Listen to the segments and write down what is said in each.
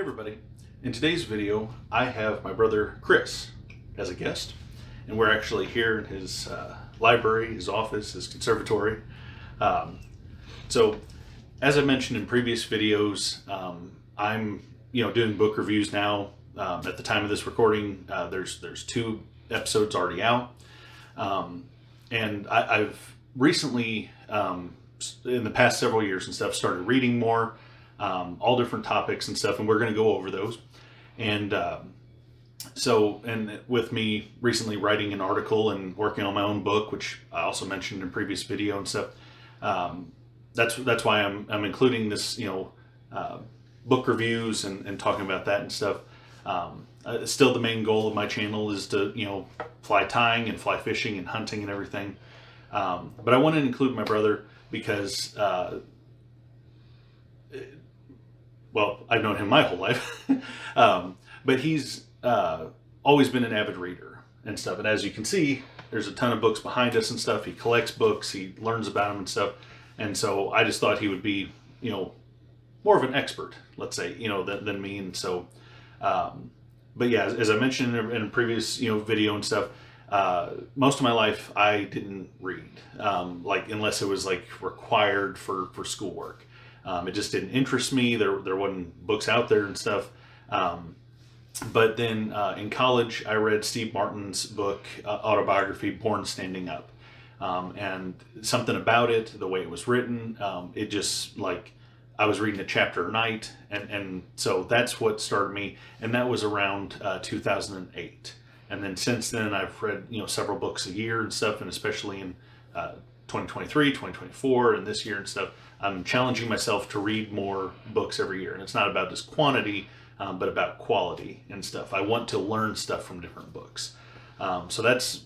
Hey everybody, in today's video I have my brother Chris as a guest, and we're actually here in his library, his office, his conservatory. Um, so as I mentioned in previous videos, I'm doing book reviews now. At the time of this recording, there's 2 episodes already out, and I've recently in the past several years and stuff started reading more. All different topics and stuff, and we're going to go over those. And and with me recently writing an article and working on my own book, which I also mentioned in previous video and stuff, that's why I'm including this, book reviews and talking about that and stuff. Still, the main goal of my channel is to fly tying and fly fishing and hunting and everything. But I wanted to include my brother because. Well, I've known him my whole life, but he's always been an avid reader and stuff. And as you can see, there's a ton of books behind us and stuff. He collects books, he learns about them and stuff. And so I just thought he would be, more of an expert, let's say, than me. And so, but yeah, as I mentioned in a previous, video and stuff, most of my life I didn't read, unless it was required for schoolwork. It just didn't interest me. There wasn't books out there and stuff. But then in college, I read Steve Martin's book, autobiography, Born Standing Up. And something about it, the way it was written, it just I was reading a chapter a night. And so that's what started me. And that was around 2008. And then since then, I've read, several books a year and stuff, and especially in 2023, 2024, and this year and stuff, I'm challenging myself to read more books every year. And it's not about just quantity, but about quality and stuff. I want to learn stuff from different books. So that's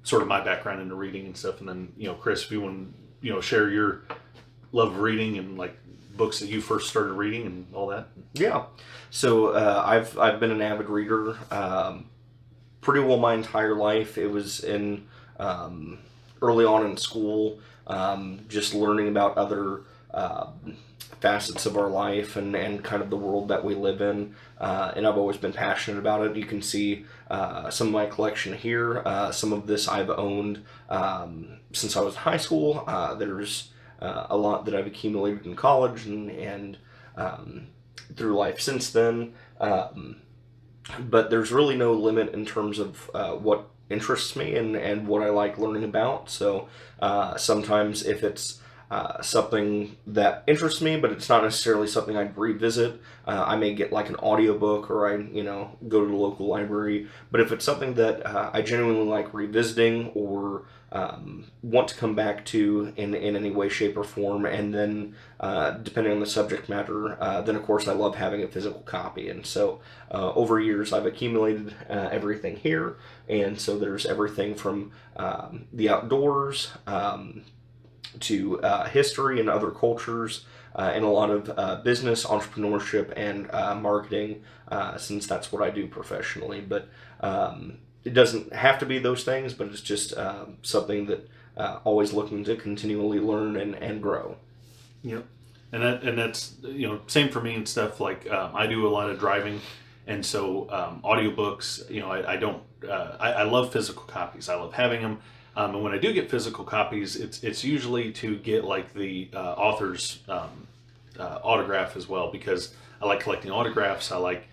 sort of my background into reading and stuff. And then, Chris, if you want to, share your love of reading and books that you first started reading and all that. Yeah. So I've been an avid reader pretty well my entire life. It was in early on in school, just learning about other facets of our life and kind of the world that we live in. And I've always been passionate about it. You can see some of my collection here. Some of this I've owned since I was in high school. There's a lot that I've accumulated in college and through life since then. But there's really no limit in terms of what interests me and what I like learning about. So sometimes if it's something that interests me, but it's not necessarily something I'd revisit, I may get an audiobook or I go to the local library. But if it's something that I genuinely like revisiting or want to come back to in any way, shape, or form, and then depending on the subject matter, then of course I love having a physical copy. And so over years I've accumulated everything here, and so there's everything from the outdoors to history and other cultures, and a lot of business, entrepreneurship, and marketing, since that's what I do professionally. But it doesn't have to be those things, but it's just something that always looking to continually learn and grow. Yep. And that's, same for me and stuff. I do a lot of driving, and so audiobooks, I love physical copies. I love having them. And when I do get physical copies, it's usually to get the author's autograph as well, because I like collecting autographs. I like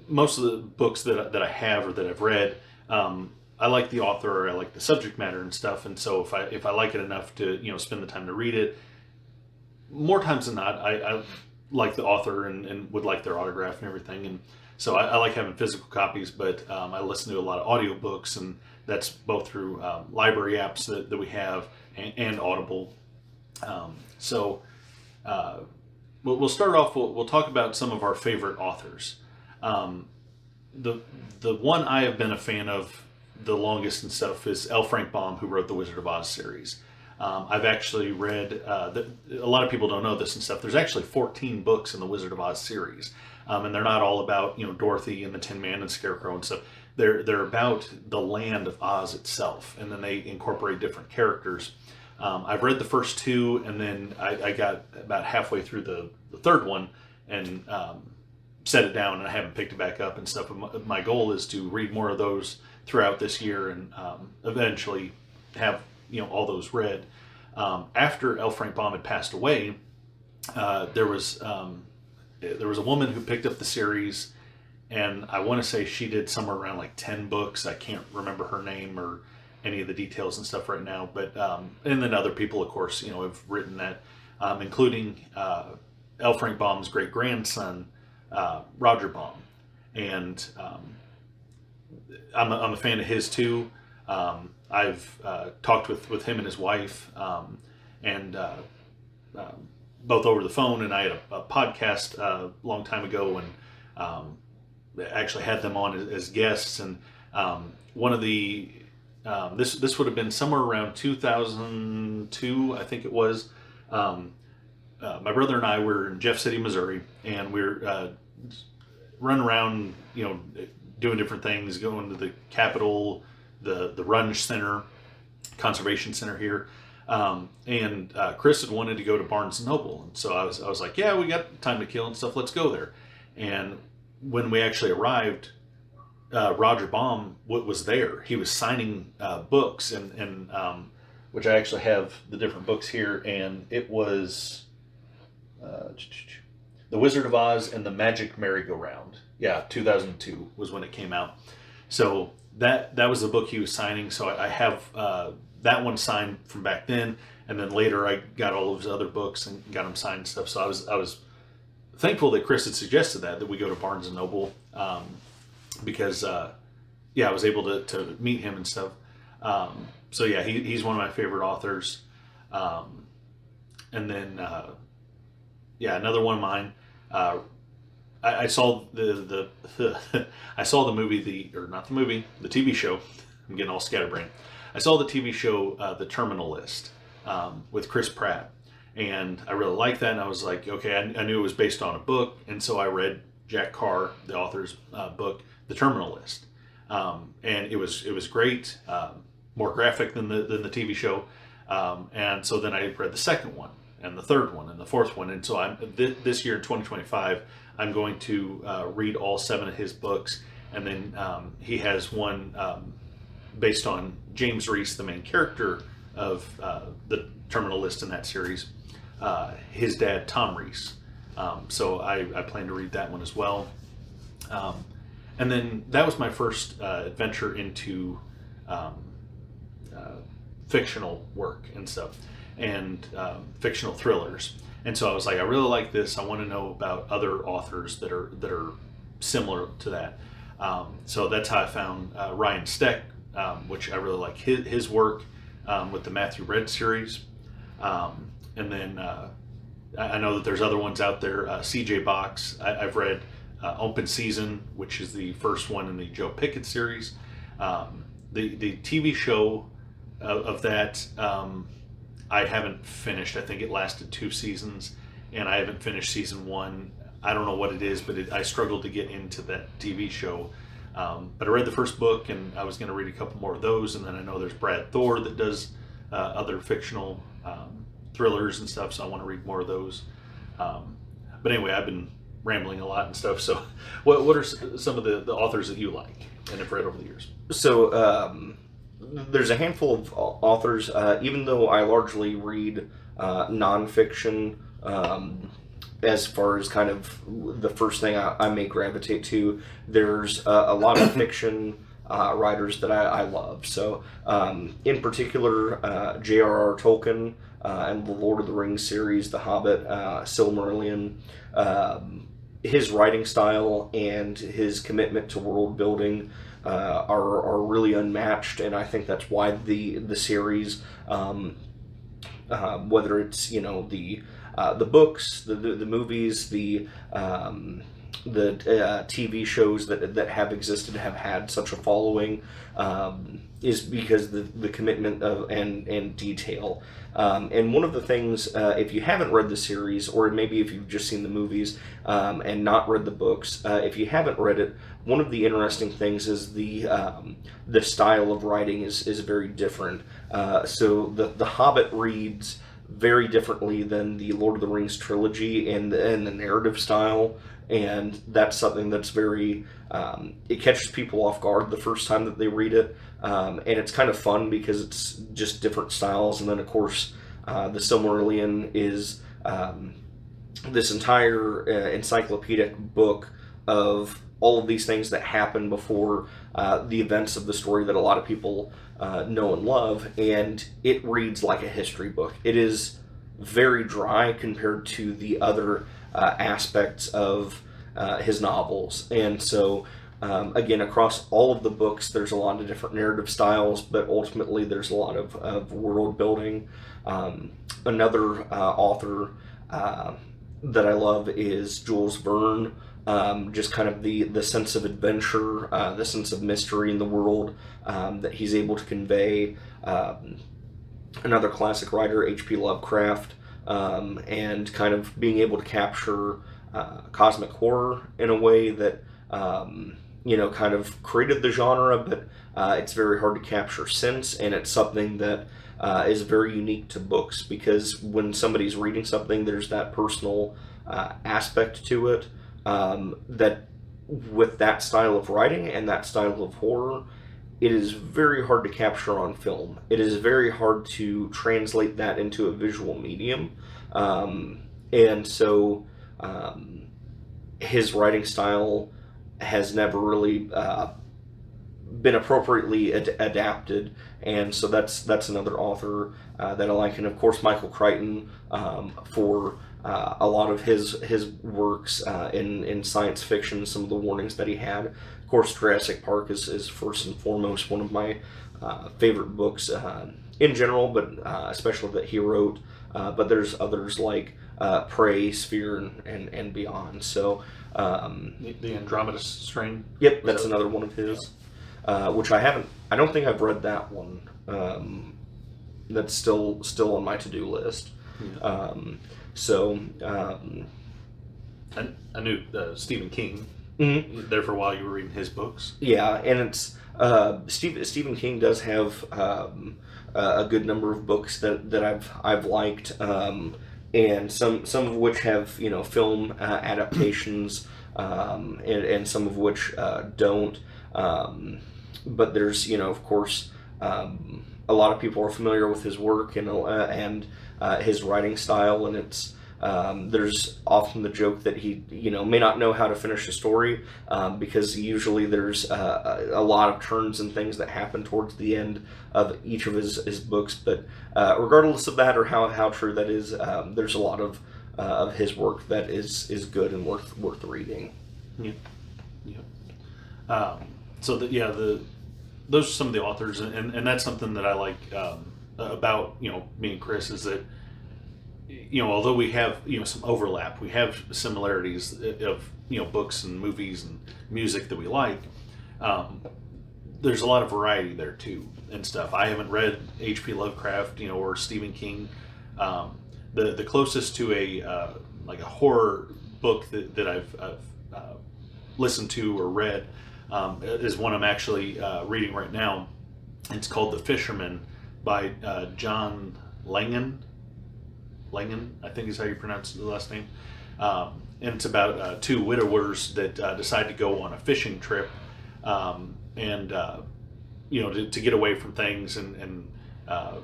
most of the books that I have or that I've read. I like the author, or I like the subject matter and stuff. And so if I like it enough to spend the time to read it, more times than not, I like the author and would like their autograph and everything. And so I like having physical copies, but I listen to a lot of audiobooks, and that's both through library apps that we have and Audible. We'll start off, we'll talk about some of our favorite authors. The one I have been a fan of the longest and stuff is L. Frank Baum, who wrote the Wizard of Oz series. I've actually read, a lot of people don't know this and stuff, there's actually 14 books in the Wizard of Oz series. And they're not all about, Dorothy and the Tin Man and Scarecrow and stuff. They're about the land of Oz itself, and then they incorporate different characters. I've read the first 2, and then I got about halfway through the third one, and set it down, and I haven't picked it back up and stuff. My goal is to read more of those throughout this year, and eventually have all those read. After L. Frank Baum had passed away, there was a woman who picked up the series, and I want to say she did somewhere around like 10 books. I can't remember her name or any of the details and stuff right now, but and then other people, of course, have written that, including L. Frank Baum's great grandson, Roger Baum, and I'm a fan of his too. I've talked with him and his wife, and both over the phone, and I had a podcast a long time ago, and actually had them on as guests. And one of the this would have been somewhere around 2002, I think it was. My brother and I were in Jeff City, Missouri, and we're running around, doing different things, going to the Capitol, the Runge Center, Conservation Center here. And Chris had wanted to go to Barnes & Noble. And so I was like, yeah, we got time to kill and stuff. Let's go there. And when we actually arrived, Roger Baum was there. He was signing books, and which I actually have the different books here. And it was The Wizard of Oz and the Magic Merry-Go-Round. Yeah, 2002 was when it came out. So that was the book he was signing. So I have that one signed from back then, and then later I got all of his other books and got them signed and stuff. So I was thankful that Chris had suggested that we go to Barnes and Noble, because I was able to meet him and stuff. So yeah, he's one of my favorite authors. And then another one of mine. I saw the I saw the movie, the TV show. I'm getting all scatterbrained. I saw the TV show, The Terminal List, with Chris Pratt, and I really liked that. And I was like, okay, I knew it was based on a book, and so I read Jack Carr, the author's book, The Terminal List, and it was great, more graphic than the TV show, and so then I read the second one, and the third one, and the fourth one, and so this year in 2025. I'm going to read all 7 of his books, and then he has one based on James Reese, the main character of the Terminal List in that series, his dad, Tom Reese. So I plan to read that one as well. And then that was my first adventure into fictional work and stuff, and fictional thrillers. And so I was like, I really like this. I want to know about other authors that are similar to that. So that's how I found Ryan Steck, which I really like his work with the Matthew Red series. And then I know that there's other ones out there. C.J. Box, I've read Open Season, which is the first one in the Joe Pickett series. The TV show of that, I haven't finished. I think it lasted 2 seasons, and I haven't finished season 1. I don't know what it is, but I struggled to get into that TV show. But I read the first book, and I was going to read a couple more of those, and then I know there's Brad Thor that does other fictional thrillers and stuff, so I want to read more of those. But anyway, I've been rambling a lot and stuff, so what are some of the authors that you like and have read over the years? So, there's a handful of authors, even though I largely read nonfiction, as far as kind of the first thing I may gravitate to. There's a lot of fiction writers that I love. So, in particular, j.r.r. Tolkien and the Lord of the Rings series, The Hobbit, Silmarillion. His writing style and his commitment to world building are really unmatched, and I think that's why the series, whether it's the books, the movies, the TV shows that have existed have had such a following, is because the commitment of and detail. And one of the things, if you haven't read the series, or maybe if you've just seen the movies and not read the books, if you haven't read it, one of the interesting things is the style of writing is very different. So the Hobbit reads very differently than the Lord of the Rings trilogy and the narrative style. And that's something that's very, it catches people off guard the first time that they read it. And it's kind of fun because it's just different styles. And then, of course, the Silmarillion is this entire encyclopedic book of all of these things that happen before the events of the story that a lot of people know and love, and it reads like a history book. It is very dry compared to the other aspects of his novels, and so again, across all of the books, there's a lot of different narrative styles, but ultimately there's a lot of world building. Another author that I love is Jules Verne. Just kind of the sense of adventure, the sense of mystery in the world that he's able to convey. Another classic writer, H.P. Lovecraft, and kind of being able to capture cosmic horror in a way that kind of created the genre, but it's very hard to capture sense, and it's something that is very unique to books, because when somebody's reading something, there's that personal aspect to it. That with that style of writing and that style of horror, it is very hard to capture on film. It is very hard to translate that into a visual medium. And so his writing style has never really been appropriately adapted, and so that's another author that I like. And of course, Michael Crichton for a lot of his works in science fiction, some of the warnings that he had. Of course, Jurassic Park is first and foremost one of my favorite books in general, but especially that he wrote. But there's others like Prey, Sphere, and beyond. So The Andromeda Strain. Yep, that's another one of his, which I don't think I've read that one. That's still on my to-do list. Yeah. I knew Stephen King. Mm-hmm. There for a while, you were reading his books. Yeah, and it's Stephen King does have a good number of books that I've liked, and some of which have film adaptations, and some of which don't. But there's of course a lot of people are familiar with his work and his writing style, and it's there's often the joke that he may not know how to finish a story, because usually there's a lot of turns and things that happen towards the end of each of his books. But regardless of that, or how true that is, there's a lot of his work that is good and worth reading. Yeah, yeah. Those are some of the authors, and that's something that I like about me and Chris, is that although we have some overlap, we have similarities of books and movies and music that we like. There's a lot of variety there too and stuff. I haven't read H.P. Lovecraft or Stephen King. The closest to a horror book that I've listened to or read is one I'm actually reading right now. It's called The Fisherman by John Langan, I think is how you pronounce the last name. And it's about two widowers that decide to go on a fishing trip, and to get away from things and I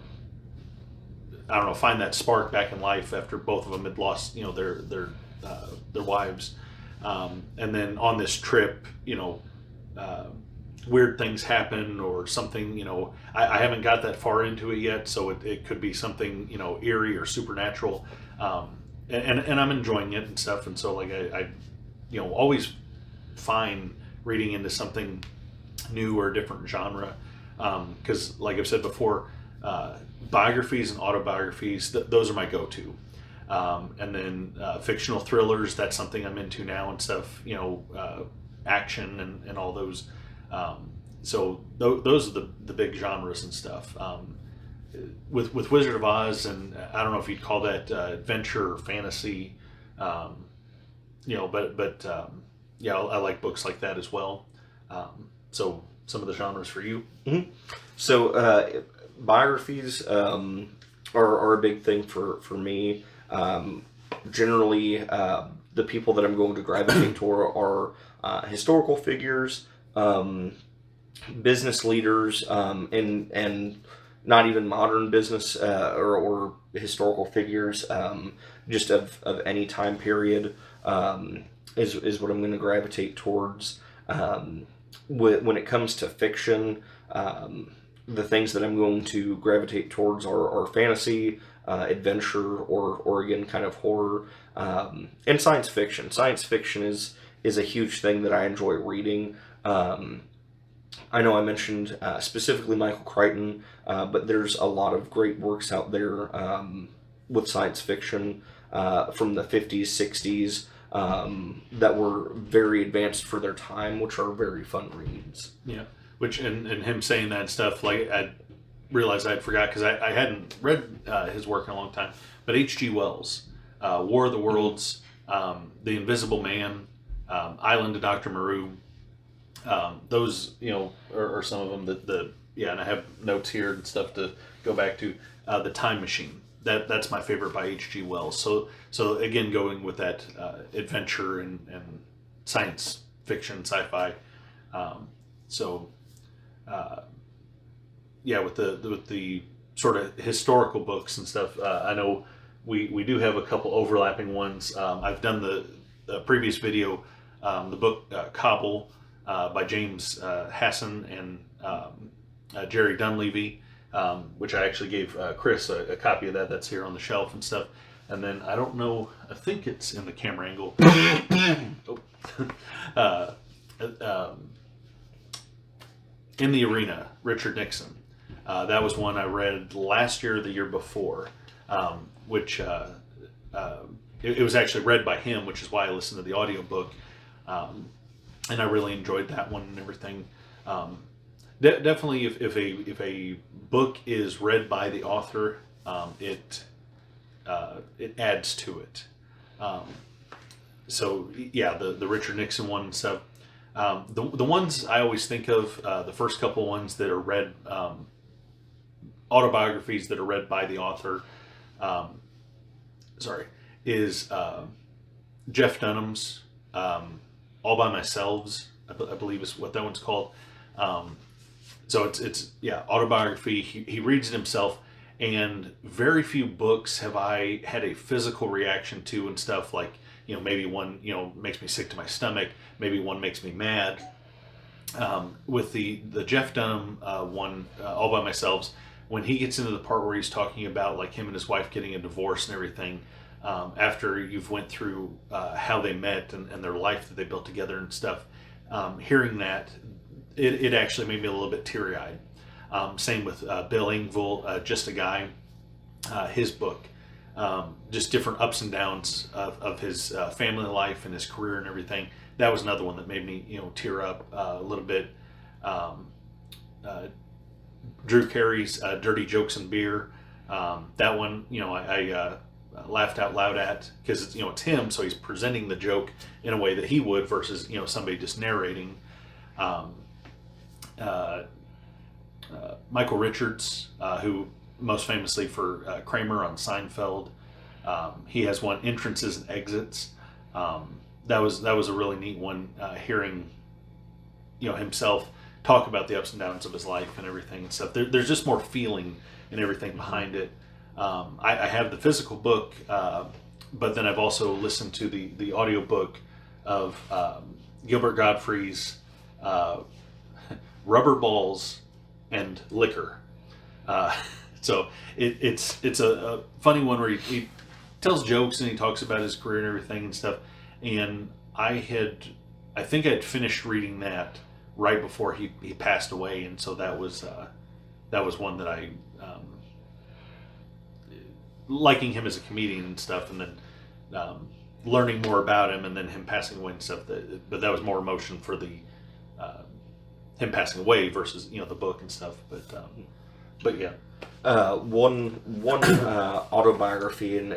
don't know, find that spark back in life after both of them had lost their wives, and then on this trip weird things happen or something. I haven't got that far into it yet, so it could be something eerie or supernatural, and I'm enjoying it and stuff. And so I always find reading into something new or a different genre, because like I've said before, biographies and autobiographies, those are my go-to. And then fictional thrillers, that's something I'm into now and stuff, action and all those. So those are the big genres and stuff. With Wizard of Oz, and I don't know if you'd call that adventure or fantasy, but I like books like that as well. So some of the genres for you. Mm-hmm. So biographies, are a big thing for me. Generally, the people that I'm going to gravitate toward are historical figures, business leaders, and not even modern business or historical figures, just of any time period, is what I'm going to gravitate towards. When it comes to fiction, the things that I'm going to gravitate towards are fantasy, adventure, or again, kind of horror, and science fiction. Science fiction is a huge thing that I enjoy reading. I know I mentioned specifically Michael Crichton, but there's a lot of great works out there with science fiction from the 50s, 60s that were very advanced for their time, which are very fun reads. Yeah, which and him saying that stuff, like I realized I'd forgot because I hadn't read his work in a long time. But H.G. Wells, War of the Worlds, The Invisible Man, Island of Dr. Moreau. Those, are some of them and I have notes here and stuff to go back to. The Time Machine. That's my favorite by H.G. Wells. So again, going with that adventure and science fiction, sci-fi. With the sort of historical books and stuff, I know we do have a couple overlapping ones. I've done the previous video, the book Cobble by James Hassan and Jerry Dunleavy, which I actually gave Chris a copy of that. That's here on the shelf and stuff. And then I don't know, I think it's in the camera angle. In the Arena, Richard Nixon. That was one I read last year or the year before, which it was actually read by him, which is why I listened to the audiobook. And I really enjoyed that one and everything. Definitely, if a book is read by the author, it adds to it. The Richard Nixon one and stuff. The ones I always think of, the first couple ones that are read, autobiographies that are read by the author, is Jeff Dunham's All by Myself, I believe is what that one's called. So it's autobiography. He reads it himself, and very few books have I had a physical reaction to and stuff, like, maybe one, makes me sick to my stomach, maybe one makes me mad. With the Jeff Dunham one, All by Myself, when he gets into the part where he's talking about like him and his wife getting a divorce and everything, after you've went through how they met and their life that they built together and stuff, hearing that, it actually made me a little bit teary-eyed. Same with Bill Engvall, Just a Guy, his book. Just different ups and downs of his family life and his career and everything. That was another one that made me, tear up a little bit. Drew Carey's Dirty Jokes and Beer. That one, I laughed out loud at, because it's him, so he's presenting the joke in a way that he would versus somebody just narrating. Michael Richards, who most famously for Kramer on Seinfeld, he has one, Entrances and Exits. That was a really neat one, hearing himself talk about the ups and downs of his life and everything and stuff. There's just more feeling and everything behind it. I have the physical book, but then I've also listened to the audiobook of Gilbert Gottfried's Rubber Balls and Liquor. So it's a funny one where he tells jokes and he talks about his career and everything and stuff. And I think I had finished reading that right before he passed away, and so that was one that I liking him as a comedian and stuff, and then learning more about him, and then him passing away and stuff. But that was more emotion for the him passing away versus the book and stuff. But yeah. One autobiography, and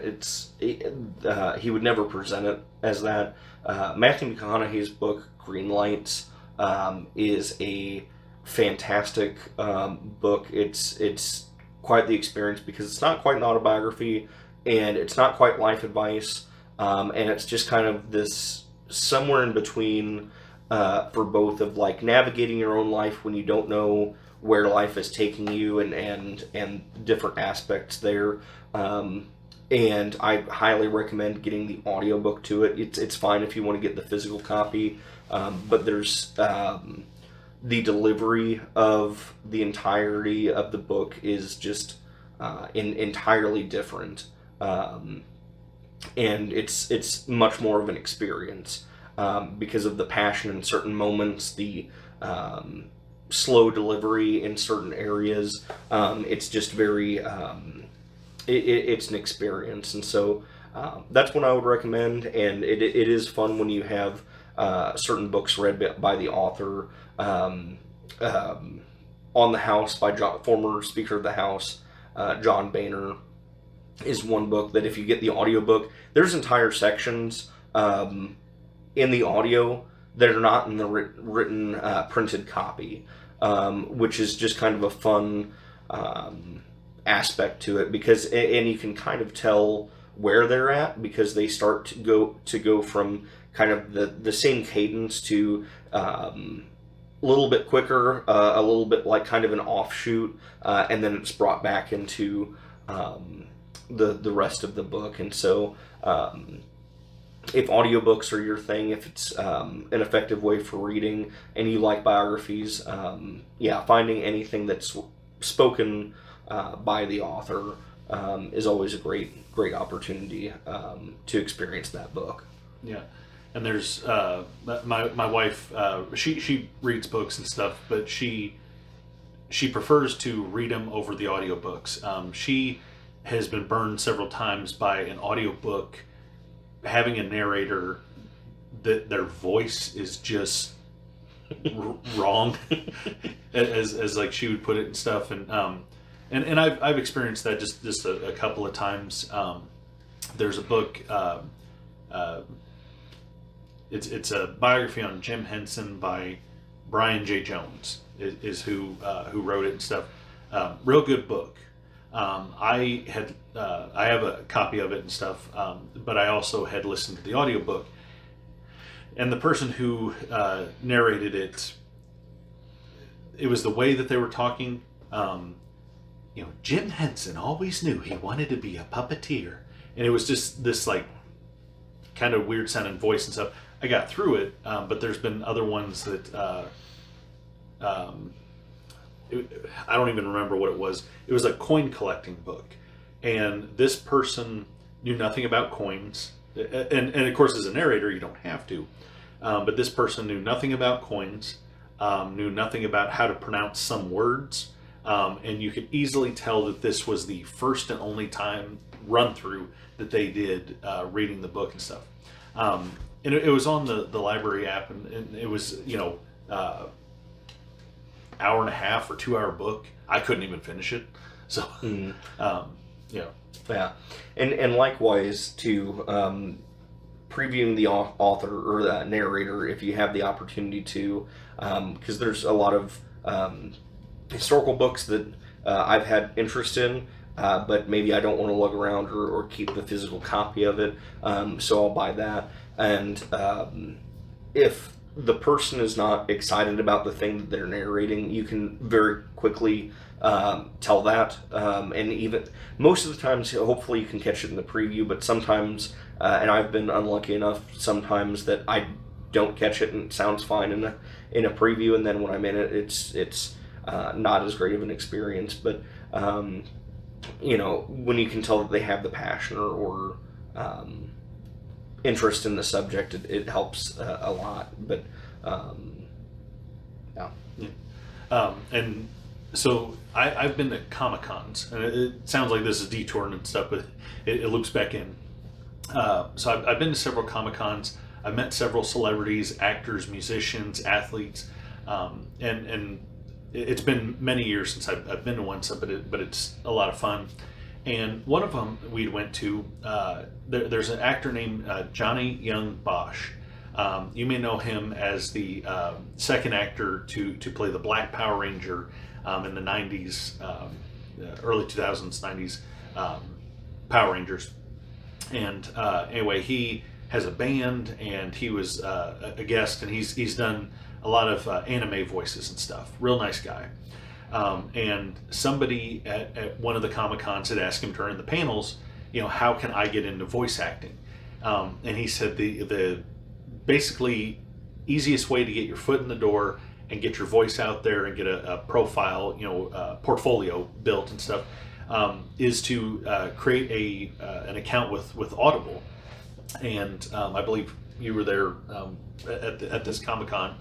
he would never present it as that. Matthew McConaughey's book Green Lights is a fantastic book. It's quite the experience because it's not quite an autobiography and it's not quite life advice, and it's just kind of this somewhere in between for both of like navigating your own life when you don't know where life is taking you and different aspects there. And I highly recommend getting the audiobook to it. It's fine if you want to get the physical copy, but there's the delivery of the entirety of the book is just entirely different, and it's much more of an experience because of the passion in certain moments, the slow delivery in certain areas. It's just very it's an experience, and so that's what I would recommend. And it is fun when you have certain books read by the author. On the House by former Speaker of the House, John Boehner, is one book that if you get the audiobook, there's entire sections in the audio that are not in the written printed copy, which is just kind of a fun aspect to it, because and you can kind of tell where they're at because they start to go from kind of the same cadence to a little bit quicker, a little bit like kind of an offshoot, and then it's brought back into the rest of the book. And so if audiobooks are your thing, if it's an effective way for reading and you like biographies, finding anything that's spoken by the author is always a great opportunity to experience that book. Yeah. And there's my wife. She reads books and stuff, but she prefers to read them over the audiobooks. She has been burned several times by an audiobook having a narrator that their voice is just wrong, as like she would put it and stuff. And I've experienced that just a couple of times. There's a book. It's a biography on Jim Henson by Brian J. Jones is who wrote it and stuff. Real good book. I have a copy of it and stuff, but I also had listened to the audiobook. And the person who narrated it, it was the way that they were talking. Jim Henson always knew he wanted to be a puppeteer, and it was just this like kind of weird sounding voice and stuff. I got through it, but there's been other ones that I don't even remember what it was. It was a coin collecting book, and this person knew nothing about coins, and of course as a narrator you don't have to, but this person knew nothing about coins, knew nothing about how to pronounce some words, and you could easily tell that this was the first and only time run through that they did reading the book and stuff. And it was on the library app, and it was, hour and a half or 2 hour book. I couldn't even finish it. So, Yeah. And likewise to previewing the author or the narrator, if you have the opportunity to, because there's a lot of historical books that I've had interest in, but maybe I don't want to lug around or keep the physical copy of it, so I'll buy that. And if the person is not excited about the thing that they're narrating, you can very quickly tell that. And even most of the times, hopefully you can catch it in the preview, but sometimes, and I've been unlucky enough sometimes that I don't catch it and it sounds fine in a preview, and then when I'm in it, it's not as great of an experience. But when you can tell that they have the passion or interest in the subject, it helps a lot. But and so I've been to Comic-Cons, and it sounds like this is detouring and stuff, but it loops back in. So I've been to several Comic-Cons. I've met several celebrities, actors, musicians, athletes, and it's been many years since I've been to one, but it's a lot of fun. And one of them we went to, there's an actor named Johnny Young Bosch. You may know him as the second actor to play the Black Power Ranger in the 90s early 2000s, 90s Power Rangers. And anyway, he has a band, and he was a guest, and he's done a lot of anime voices and stuff. Real nice guy. And somebody at one of the Comic Cons had asked him during the panels, how can I get into voice acting? And he said the basically easiest way to get your foot in the door and get your voice out there and get a profile, portfolio built and stuff, is to create an account with Audible. And I believe you were there at this Comic Con.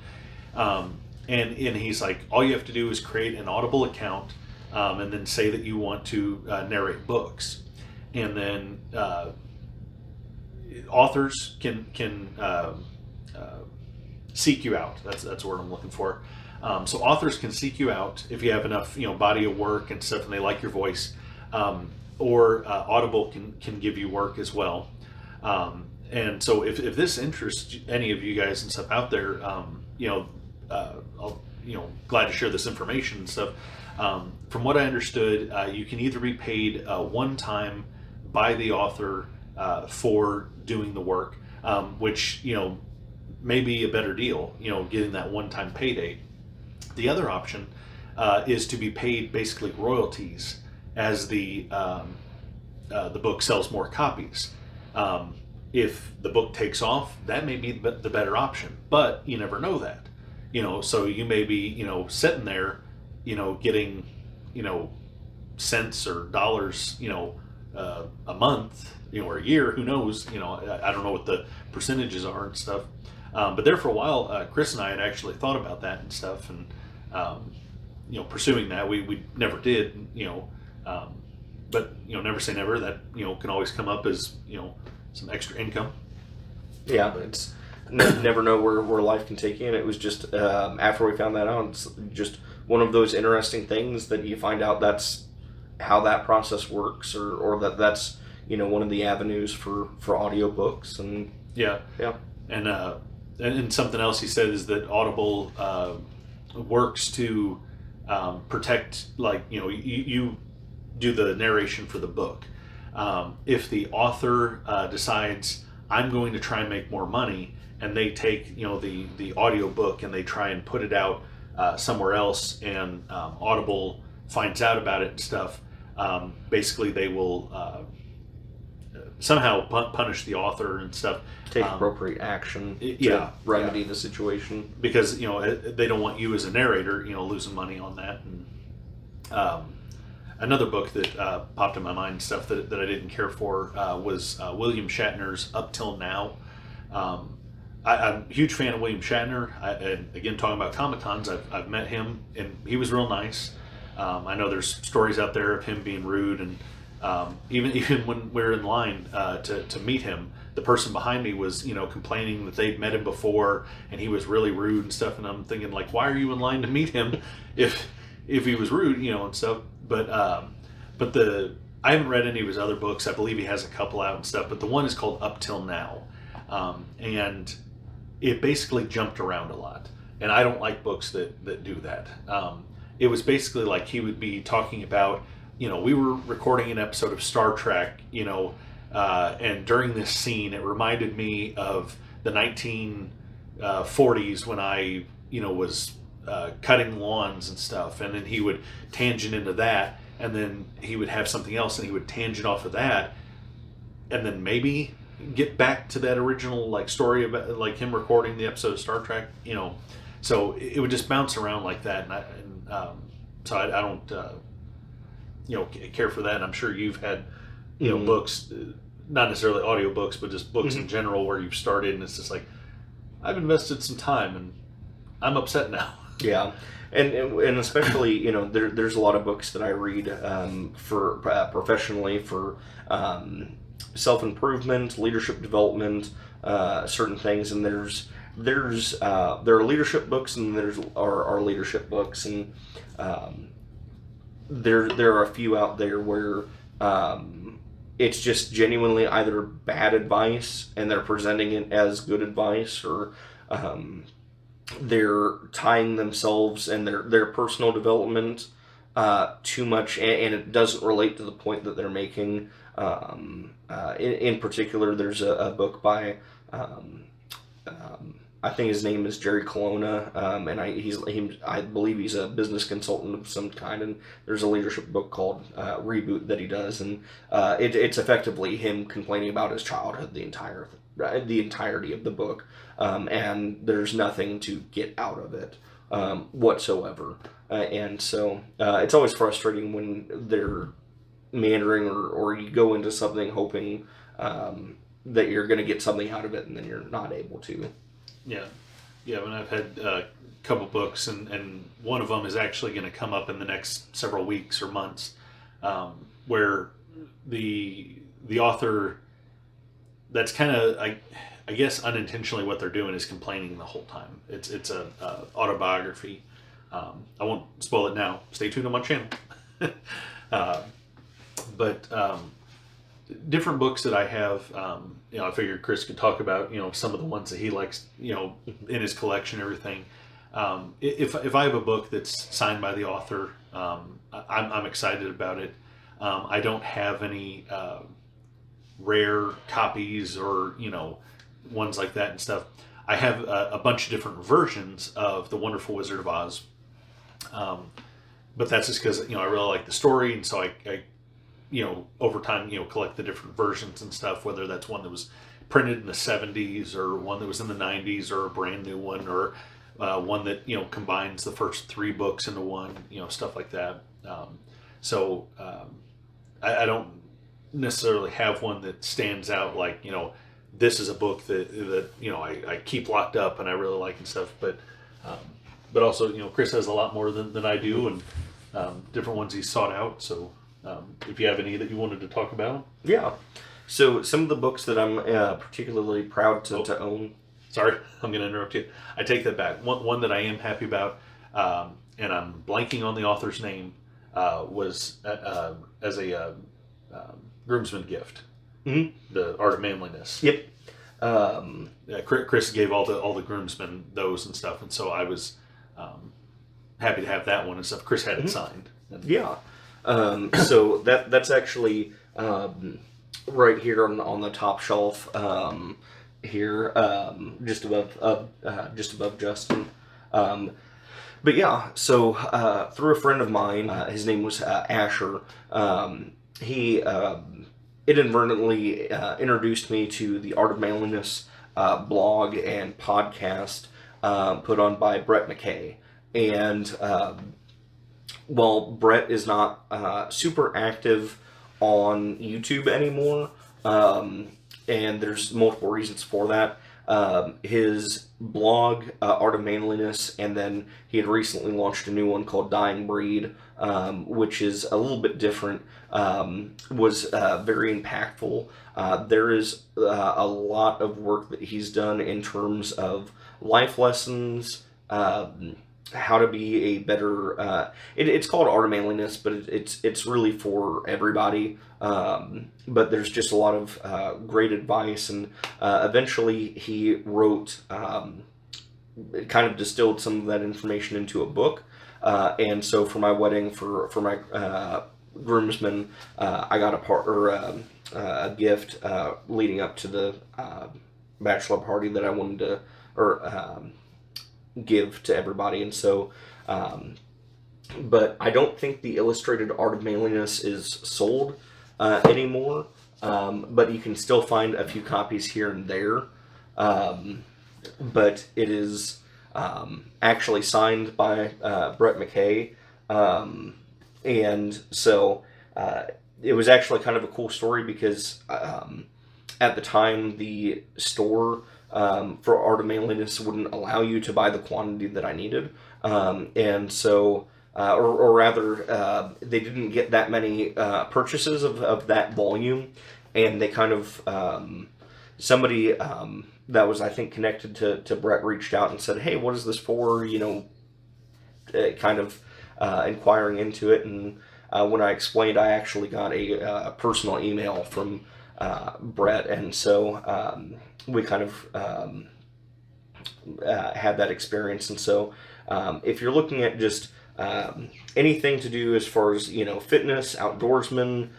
And he's like, all you have to do is create an Audible account, and then say that you want to narrate books. And then authors can seek you out. That's the word I'm looking for. So authors can seek you out if you have enough, body of work and stuff, and they like your voice. Or Audible can give you work as well. And so if this interests any of you guys and stuff out there, I'll, glad to share this information and stuff. From what I understood, you can either be paid one time by the author for doing the work, which, may be a better deal, getting that one-time payday. The other option is to be paid basically royalties as the book sells more copies. If the book takes off, that may be the better option, but you never know that. So you may be, sitting there, getting, cents or dollars, a month, or a year, who knows, I don't know what the percentages are and stuff. But there for a while, Chris and I had actually thought about that and stuff, and, pursuing that. We never did, but, never say never. That, can always come up as, some extra income. Yeah, it's never know where life can take you. And it was just, after we found that out, it's just one of those interesting things that you find out that's how that process works, or that's, one of the avenues for audiobooks. And yeah. And something else he said is that Audible works to protect, like, you do the narration for the book. If the author decides, I'm going to try and make more money, and they take, the audio book and they try and put it out somewhere else, and Audible finds out about it and stuff, basically they will somehow punish the author and stuff. Take appropriate action to remedy the situation. Because, they don't want you as a narrator, losing money on that. And another book that popped in my mind, stuff that I didn't care for, was William Shatner's Up Till Now. I'm a huge fan of William Shatner. And again, talking about Comic Cons, I've met him, and he was real nice. I know there's stories out there of him being rude, and even when we were in line to meet him, the person behind me was, complaining that they'd met him before, and he was really rude and stuff. And I'm thinking, like, why are you in line to meet him if he was rude, and stuff? But I haven't read any of his other books. I believe he has a couple out and stuff, but the one is called Up Till Now, and it basically jumped around a lot, and I don't like books that do that. It was basically like he would be talking about, we were recording an episode of Star Trek, and during this scene, it reminded me of the 1940s when I, was cutting lawns and stuff. And then he would tangent into that, and then he would have something else, and he would tangent off of that, and then maybe get back to that original, like, story about, like, him recording the episode of Star Trek, So it would just bounce around like that, so I don't, care for that. And I'm sure you've had, books, not necessarily audio books, but just books in general, where you've started, and it's just like, I've invested some time, and I'm upset now. Yeah, and especially, there's a lot of books that I read for professionally for self-improvement, leadership development, certain things, and there are leadership books, and there are leadership books, and there are a few out there where it's just genuinely either bad advice and they're presenting it as good advice, or they're tying themselves and their personal development too much, and it doesn't relate to the point that they're making. In particular, there's a book by I think his name is Jerry Colonna, and I believe he's a business consultant of some kind. And there's a leadership book called Reboot that he does, and it's effectively him complaining about his childhood the entirety of the book, and there's nothing to get out of it whatsoever. And so it's always frustrating when they're meandering, or you go into something hoping that you're going to get something out of it, and then you're not able to. Yeah. When I've had a couple books, and one of them is actually going to come up in the next several weeks or months, where the author, that's kind of, I guess unintentionally what they're doing is complaining the whole time. It's a autobiography. I won't spoil it now. Stay tuned on my channel. But different books that I have, I figured Chris could talk about, some of the ones that he likes, in his collection, everything. If I have a book that's signed by the author, I'm excited about it. I don't have any rare copies or, ones like that and stuff. I have a bunch of different versions of The Wonderful Wizard of Oz. But that's just because, I really like the story. And so I over time, collect the different versions and stuff, whether that's one that was printed in the 70s or one that was in the 90s or a brand new one, or one that, combines the first 3 books into one, stuff like that. I don't necessarily have one that stands out like, this is a book that I keep locked up and I really like and stuff. But also, Chris has a lot more than I do, and different ones he's sought out. So if you have any that you wanted to talk about. Yeah. So some of the books that I'm particularly proud to own. Sorry, I'm going to interrupt you. I take that back. One that I am happy about, and I'm blanking on the author's name, was as a groomsman gift. Mm-hmm. The Art of Manliness. Yep. Chris gave all the groomsmen those and stuff, and so I was happy to have that one and stuff. Chris had it signed. Yeah. So that's actually right here on the top shelf here, just above Justin. But yeah, so through a friend of mine, his name was Asher. He inadvertently introduced me to the Art of Manliness blog and podcast put on by Brett McKay. And while Brett is not super active on YouTube anymore, and there's multiple reasons for that, his blog, Art of Manliness, and then he had recently launched a new one called Dying Breed, which is a little bit different, was very impactful. There is a lot of work that he's done in terms of life lessons, how to be a better, it's called Art of Manliness, but it's really for everybody. But there's just a lot of great advice, and eventually he wrote, kind of distilled some of that information into a book. And so for my wedding, for my groomsmen, I got a gift leading up to the bachelor party that I wanted to, give to everybody. And so, but I don't think the illustrated Art of Manliness is sold anymore, but you can still find a few copies here and there. But it is actually signed by Brett McKay, and so it was actually kind of a cool story because at the time the store for Art of Manliness wouldn't allow you to buy the quantity that I needed, and so or rather they didn't get that many purchases of that volume, and they kind of somebody that was, I think, connected to Brett reached out and said, hey, what is this for, kind of inquiring into it. And when I explained, I actually got a personal email from Brett, and so we kind of had that experience. And so if you're looking at just anything to do as far as, fitness, outdoorsman,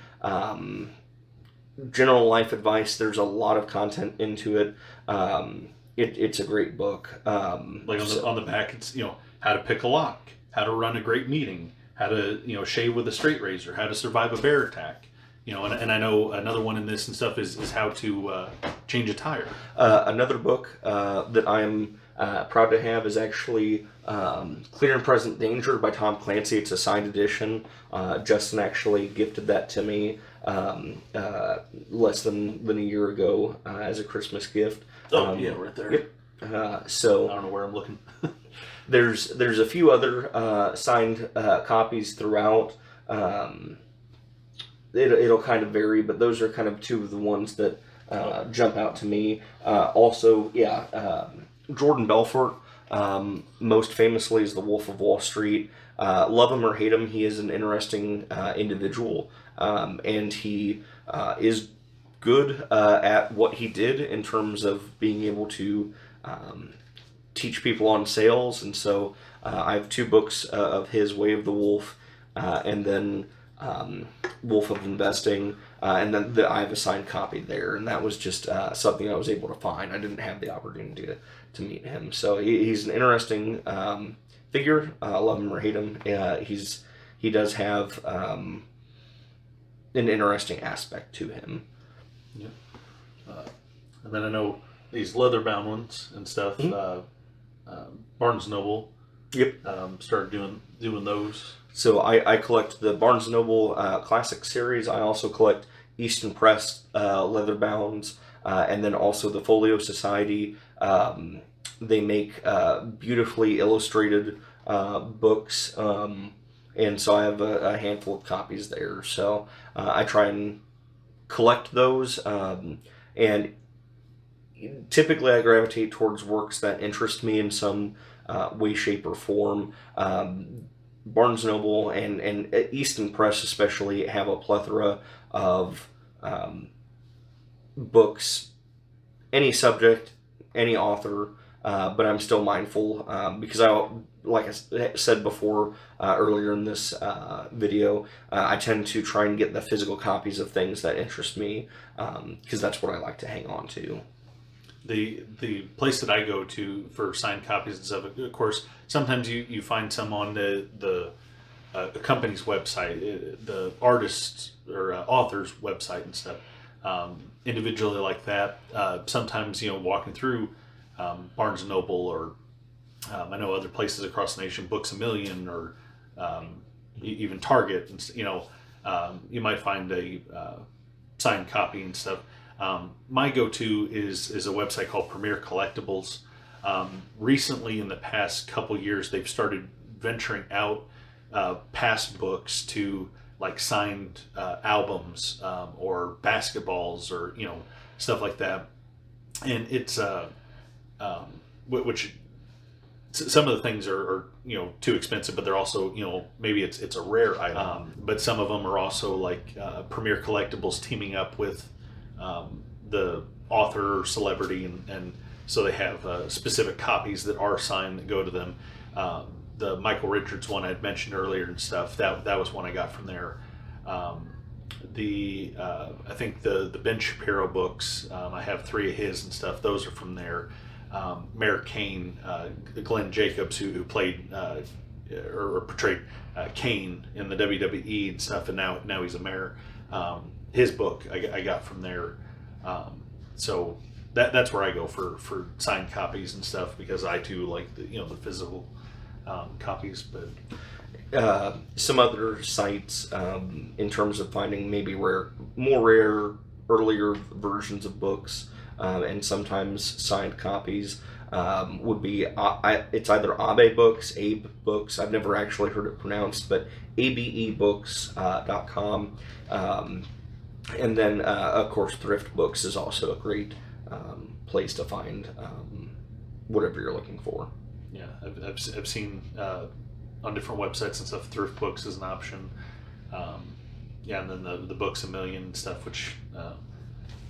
general life advice. There's a lot of content into it. It's a great book. Like on the back, it's how to pick a lock, how to run a great meeting, how to shave with a straight razor, how to survive a bear attack. And I know another one in this and stuff is how to change a tire. Another book that I'm proud to have is actually Clear and Present Danger by Tom Clancy. It's a signed edition. Justin actually gifted that to me less than a year ago as a Christmas gift. Yeah, right there. Yep. So I don't know where I'm looking. there's a few other signed copies throughout. It'll kind of vary, but those are kind of two of the ones that jump out to me. Also, Jordan Belfort, most famously is the Wolf of Wall Street. Love him or hate him, he is an interesting individual, and he is good at what he did in terms of being able to teach people on sales. And so I have two books of his, Way of the Wolf, and then Wolf of Investing, and then I have a signed copy there, and that was just something I was able to find. I didn't have the opportunity to meet him, so he's an interesting figure. Love him or hate him, he does have an interesting aspect to him. Yeah. And then I know these leather-bound ones and stuff. Barnes Noble. Yep. Started doing those. So I collect the Barnes Noble Classic Series. I also collect Easton Press leather-bounds, and then also the Folio Society. They make beautifully illustrated books, and so I have a handful of copies there. So I try and collect those, and typically I gravitate towards works that interest me in some way, shape, or form. Barnes Noble and Easton Press especially have a plethora of books, any subject, any author, but I'm still mindful because like I said before earlier in this video, I tend to try and get the physical copies of things that interest me because that's what I like to hang on to. The place that I go to for signed copies and stuff, of course, sometimes you find some on the company's website, the artist's or author's website and stuff, individually like that. Sometimes, walking through Barnes & Noble or I know other places across the nation, Books A Million or even Target, and you might find a signed copy and stuff. My go-to is a website called Premier Collectibles. Recently, in the past couple years, they've started venturing out past books to like signed albums or basketballs or stuff like that. And it's which some of the things are too expensive, but they're also maybe it's a rare item. But some of them are also like Premier Collectibles teaming up with the author or celebrity, and so they have specific copies that are signed that go to them. The Michael Richards one I had mentioned earlier and stuff, that was one I got from there. I think the Ben Shapiro books, I have 3 of his and stuff, those are from there. Mayor Kane, Glenn Jacobs, who played or portrayed Kane in the WWE and stuff, and now he's a mayor. His book I got from there. So that's where I go for signed copies and stuff, because I too like the physical copies. But some other sites in terms of finding maybe more rare, earlier versions of books and sometimes signed copies would be it's either Abe Books. I've never actually heard it pronounced, but abebooks.com. And then, of course, Thrift Books is also a great place to find whatever you're looking for. Yeah, I've seen on different websites and stuff, Thrift Books is an option. And then the Books A Million and stuff, which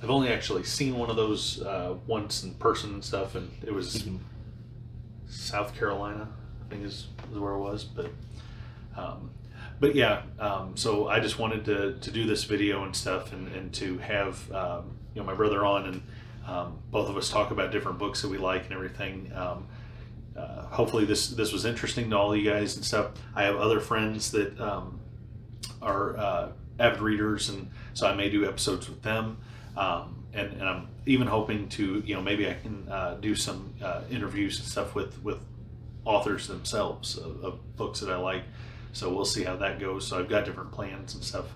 I've only actually seen one of those once in person and stuff, and it was South Carolina, I think is where it was. But But yeah, so I just wanted to do this video and stuff, and to have my brother on, and both of us talk about different books that we like and everything. Hopefully this was interesting to all you guys and stuff. I have other friends that are avid readers, and so I may do episodes with them. And I'm even hoping to, maybe I can do some interviews and stuff with authors themselves of books that I like. So we'll see how that goes. So I've got different plans and stuff.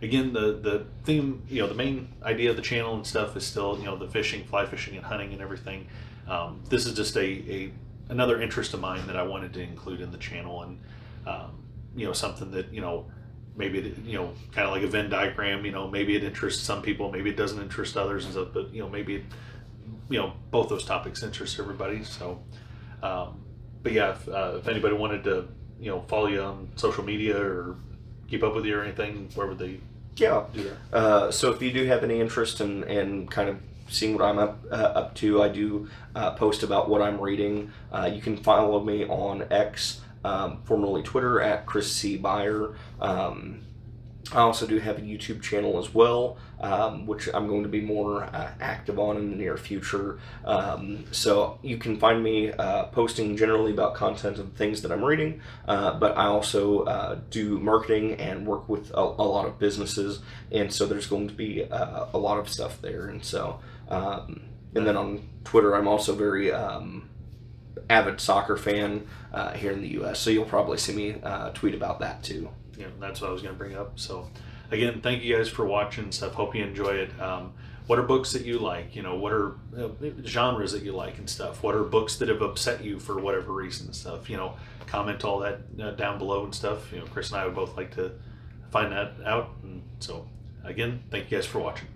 Again, the theme, the main idea of the channel and stuff is still, the fishing, fly fishing, and hunting and everything. This is just another interest of mine that I wanted to include in the channel, and something that maybe it, kind of like a Venn diagram. Maybe it interests some people, maybe it doesn't interest others and stuff. But maybe both those topics interest everybody. So, but yeah, if anybody wanted to follow you on social media or keep up with you or anything, where would they? Yeah. Do that? So if you do have any interest in kind of seeing what I'm up to, I do post about what I'm reading. You can follow me on X, formerly Twitter, at Chris C. Byer. I also do have a YouTube channel as well, which I'm going to be more active on in the near future. So you can find me posting generally about content of things that I'm reading, but I also do marketing and work with a lot of businesses, and so there's going to be a lot of stuff there. And so, and then on Twitter, I'm also very avid soccer fan here in the U.S., so you'll probably see me tweet about that too. Yeah, that's what I was going to bring up. So again, thank you guys for watching and stuff. Hope you enjoy it. What are books that you like? What are genres that you like and stuff? What are books that have upset you for whatever reason and stuff? Comment all that down below and stuff. Chris and I would both like to find that out. And so again, thank you guys for watching.